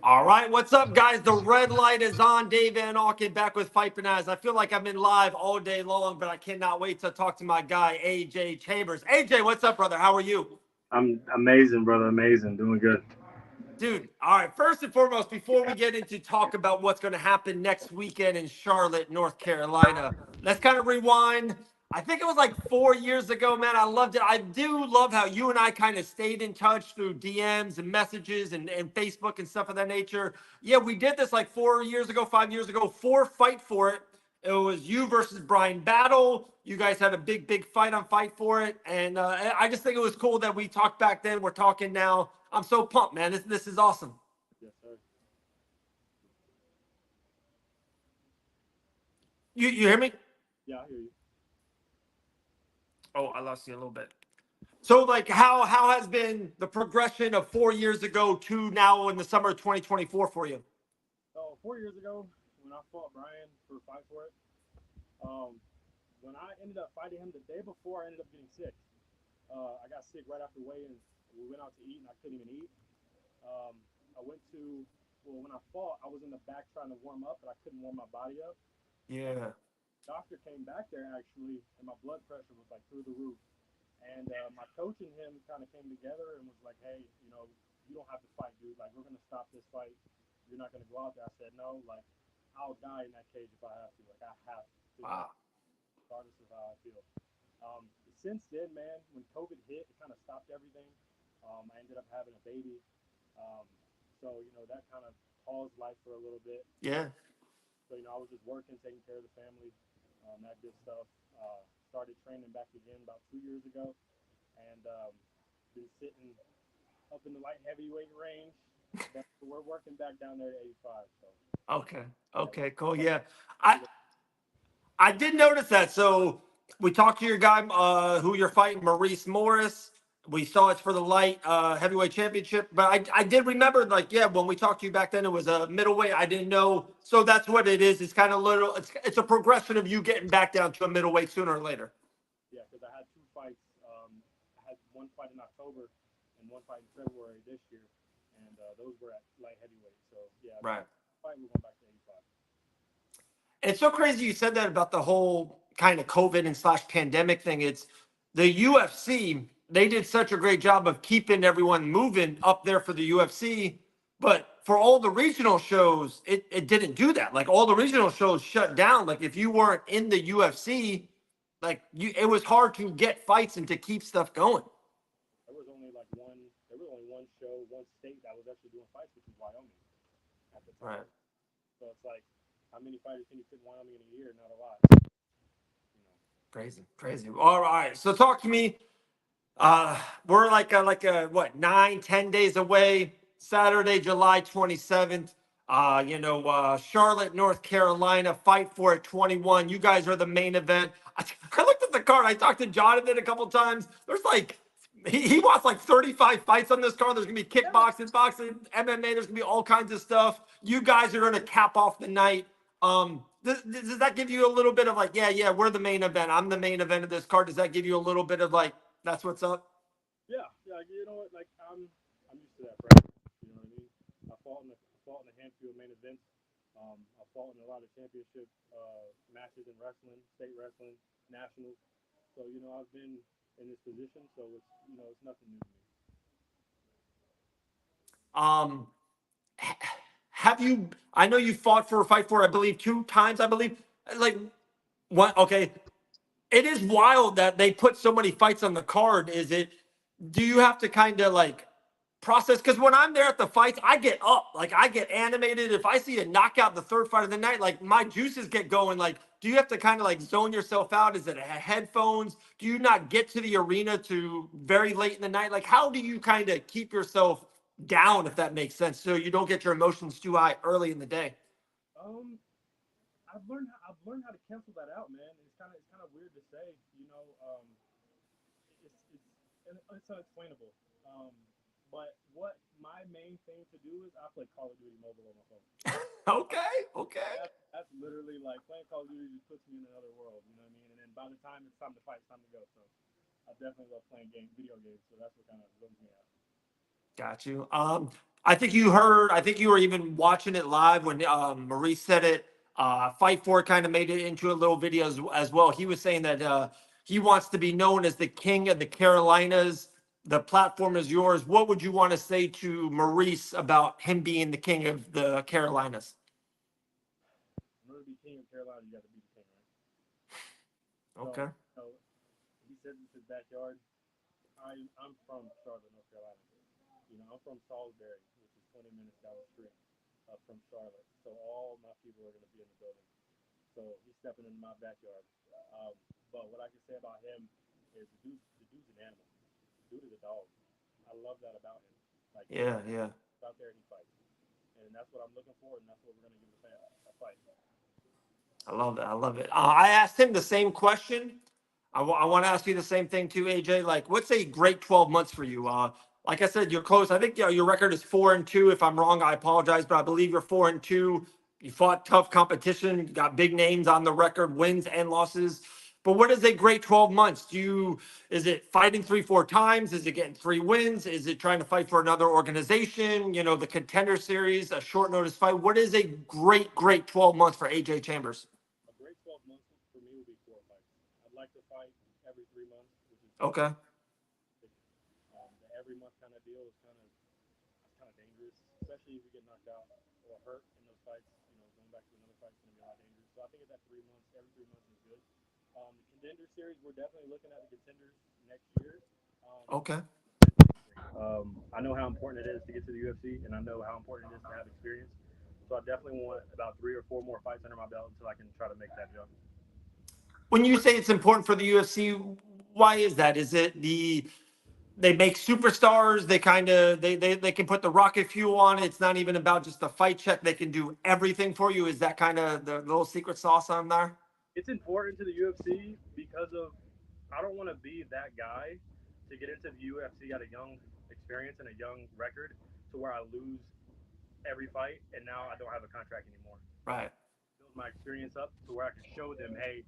All right, what's up, guys? The red light is on. Dave Van Auken back with Fight Fanaz. I feel like I've been live all day long, but I cannot wait to talk to my guy, AJ Chambers. AJ, what's up, brother? How are you? I'm amazing, brother. Amazing. Doing good. Dude, all right, first and foremost, before we get into talk about what's going to happen next weekend in Charlotte, North Carolina, let's kind of rewind. I think it was like 4 years ago, man. I loved it. I do love how you and I kind of stayed in touch through DMs and messages and Facebook and stuff of that nature. Yeah, we did this like 4 years ago, 5 years ago, for Fight for It. It was you versus Brian Battle. You guys had a big fight on Fight for It. And I just think it was cool that we talked back then. We're talking now. I'm so pumped, man. This is awesome. Yes, sir. You hear me? Yeah, I hear you. Oh, I lost you a little bit. So, like, how has been the progression of 4 years ago to now in the summer of 2024 for you? So 4 years ago, when I fought Brian for Fight for It, um, when I ended up fighting him the day before, I ended up getting sick. I got sick right after weigh-in. We went out to eat, and I couldn't even eat. Um, I went to when I fought, I was in the back trying to warm up, but I couldn't warm my body up. Yeah. Doctor came back there actually, and my blood pressure was like through the roof. And my coach and him kind of came together and was like, "Hey, you don't have to fight, dude. Like, we're gonna stop this fight. You're not gonna go out there." I said, "No, like, I'll die in that cage if I have to. Like, I have to die, Wow. regardless of how I feel." Since then, man, when COVID hit, it kind of stopped everything. I ended up having a baby, um, so that kind of paused life for a little bit. Yeah. So I was just working, taking care of the family, that good stuff. Started training back again about 2 years ago, and been sitting up in the light heavyweight range, but we're working back down there to 85. So Okay. yeah, Okay. Cool. we're Yeah. I I did notice that. So we talked to your guy who you're fighting, Maurice Morris. We saw it's for the light heavyweight championship, but I did remember, like, yeah, when we talked to you back then, it was a middleweight. I didn't know, so that's what it is. It's kind of little. It's a progression of you getting back down to a middleweight sooner or later. yeah, because I had two fights. I had one fight in October and one fight in February this year, and those were at light heavyweight. So yeah, Right. fight we're going back to 85. It's so crazy you said that about the whole kind of COVID and slash pandemic thing. It's the UFC. They did such a great job of keeping everyone moving up there for the UFC. But for all the regional shows, it didn't do that. Like all the regional shows shut down. Like if you weren't in the UFC, like it was hard to get fights and to keep stuff going. There was only like one. There was only one show, one state that was actually doing fights, which was Wyoming at the time. Right. So it's like, how many fighters can you fit in Wyoming in a year? Not a lot. You know. Crazy, crazy. All right. So talk to me. We're like what 9, 10 days away. Saturday, July 27th. Charlotte, North Carolina. Fight for it 21. You guys are the main event. I looked at the card. I talked to Jonathan a couple times. There's like he wants like 35 fights on this card. There's gonna be kickboxing, boxing, MMA. There's gonna be all kinds of stuff. You guys are gonna cap off the night. Does that give you a little bit of like, yeah, we're the main event. I'm the main event of this card. Does that give you a little bit of like, that's what's up? Yeah, yeah. You know what? Like I'm used to that pressure. You know what I mean? I fought in a handful of main events. I fought in a lot of championship matches in wrestling, state wrestling, nationals. So I've been in this position. So it's nothing new to me. Um, have you? I know you fought for a fight for, I believe, 2 times. I believe, like, what? Okay, it is wild that they put so many fights on the card. Is it? Do you have to kind of like process? Because when I'm there at the fights, I get up, like I get animated. If I see a knockout, the third fight of the night, like my juices get going. Like, do you have to kind of like zone yourself out? Is it headphones? Do you not get to the arena to very late in the night? Like, how do you kind of keep yourself down, if that makes sense, so you don't get your emotions too high early in the day? Um, I've learned how to cancel that out, man. It's kind of weird to say. It's unexplainable. Um, but what my main thing to do is I play Call of Duty Mobile on my phone. Okay, okay. That's literally like playing Call of Duty just puts me in another world. You know what I mean? And then by the time it's time to fight, it's time to go. So I definitely love playing video games. So that's what kind of zones me out. Got you. I think you were even watching it live when Maurice said it. Fight for it kind of made it into a little video as well. He was saying that he wants to be known as the king of the Carolinas. The platform is yours. What would you want to say to Maurice about him being the king of the Carolinas? In order to be king of Carolina, you got to be the king, right? Okay. So he said it's his backyard. I'm from Charlotte, North Carolina. You know, I'm from Salisbury, which is 20 minutes down the street from Charlotte. So all my people are going to be in the building. So he's stepping into my backyard. But what I can say about him is the dude's an animal. The dude is a dog. I love that about him. Like, Yeah, yeah. he's out there and he fights. And that's what I'm looking for, and that's what we're going to give the fans, a fight. I love it. I love it. I asked him the same question. I want to ask you the same thing too, AJ. Like, what's a great 12 months for you? Like I said, you're close. I think your record is 4-2. If I'm wrong, I apologize, but I believe you're 4-2. You fought tough competition, you got big names on the record, wins and losses. But what is a great 12 months? Is it fighting 3-4 times? Is it getting 3 wins? Is it trying to fight for another organization? You know, the Contender Series, a short notice fight. What is a great 12 months for AJ Chambers? A great 12 months for me would be 4 fights. I'd like to fight every 3 months, which is Okay. the every month kind of deal is kind of dangerous, especially if you get knocked out or hurt in those fights. You know, going back to another fight is going to be a lot dangerous. So I think that 3 months, every 3 months is good. The Contender Series, we're definitely looking at the contenders next year. Okay. I know how important it is to get to the UFC, and I know how important it is to have experience. So I definitely want about 3 or 4 more fights under my belt until I can try to make that jump. When you say it's important for the UFC, why is that? Is it they make superstars, they can put the rocket fuel on it. It's not even about just the fight check. They can do everything for you. Is that kind of the little secret sauce on there? It's important to the UFC because of I don't want to be that guy to get into the UFC at a young experience and a young record to where I lose every fight and now I don't have a contract anymore. Right. Build my experience up to where I can show them, hey,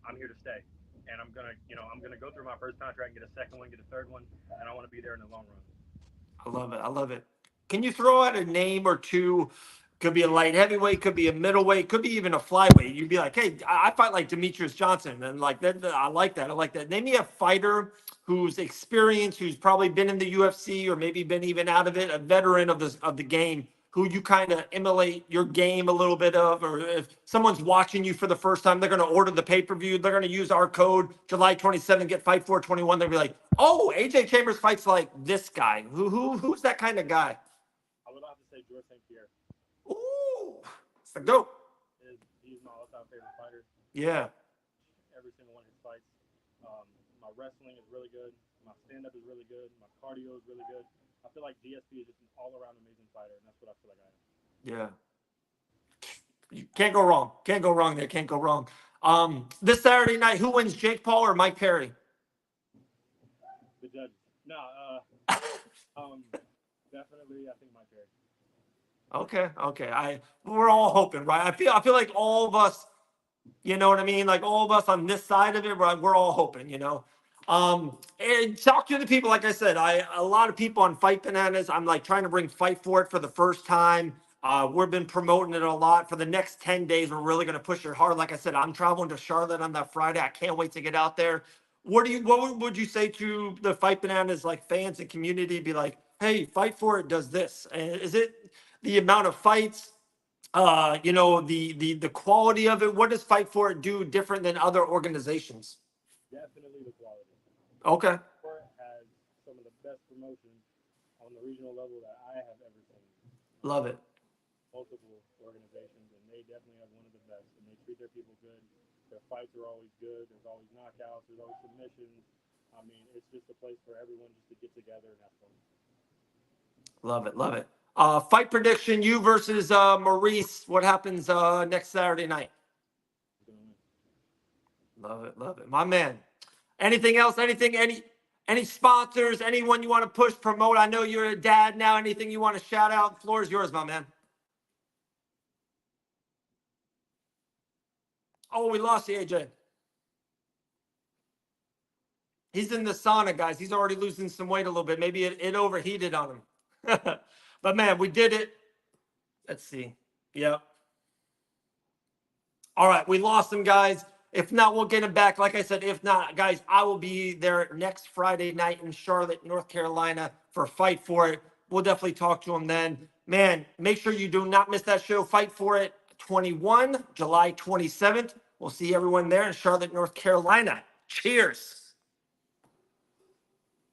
I'm here to stay. And I'm gonna go through my first contract, get a second one, get a third one, and I want to be there in the long run. I love it. I love it. Can you throw out a name or two? Could be a light heavyweight, could be a middleweight, could be even a flyweight. You'd be like, hey, I fight like Demetrius Johnson, and like that. I like that. I like that. Name me a fighter who's experienced, who's probably been in the UFC or maybe been even out of it, a veteran of the game, who you kind of emulate your game a little bit of, or if someone's watching you for the first time, they're going to order the pay-per-view, they're going to use our code July 27, get Fight 421. They'll be like, oh, AJ Chambers fights like this guy. Who's that kind of guy? I would have to say George St. Pierre. Ooh, it's the GOAT. He's my all-time favorite fighter. Yeah. Every single one of his fights. My wrestling is really good. My stand-up is really good. My cardio is really good. I feel like GSP is just an all-around amazing fighter, and that's what I feel like I am. Yeah. You can't go wrong. Can't go wrong there. Can't go wrong. This Saturday night, who wins, Jake Paul or Mike Perry? The judges. No, definitely I think Mike Perry. Okay. We're all hoping, right? I feel like all of us, you know what I mean? Like all of us on this side of it, we're all hoping, you know. And talk to the people, like I said, a lot of people on Fight Bananas. I'm like trying to bring Fight for It for the first time. We've been promoting it a lot. For the next 10 days, we're really going to push it hard. Like I said, I'm traveling to Charlotte on that Friday. I can't wait to get out there. What would you say to the Fight Bananas like fans and community? Be like, hey, Fight for It does this. And is it the amount of fights? The quality of it. What does Fight for It do different than other organizations? Definitely the quality. Okay. Fight for It has some of the best promotions on the regional level that I have ever seen. Love it. Multiple organizations, and they definitely have one of the best, and they treat their people good. Their fights are always good. There's always knockouts. There's always submissions. I mean, it's just a place for everyone just to get together and have fun. Love it. Love it. Fight prediction, you versus Maurice. What happens next Saturday night? Love it. Love it. My man. Anything else? Any sponsors? Anyone you want to push, promote? I know you're a dad now. Anything you want to shout out? The floor is yours, my man. Oh, we lost you, AJ. He's in the sauna, guys. He's already losing some weight a little bit. Maybe it overheated on him. But man, we did it. Let's see. Yep. All right, we lost him, guys. If not, we'll get him back. Like I said, if not, guys, I will be there next Friday night in Charlotte, North Carolina for Fight For It. We'll definitely talk to him then. Man, make sure you do not miss that show. Fight For It 21, July 27th. We'll see everyone there in Charlotte, North Carolina. Cheers.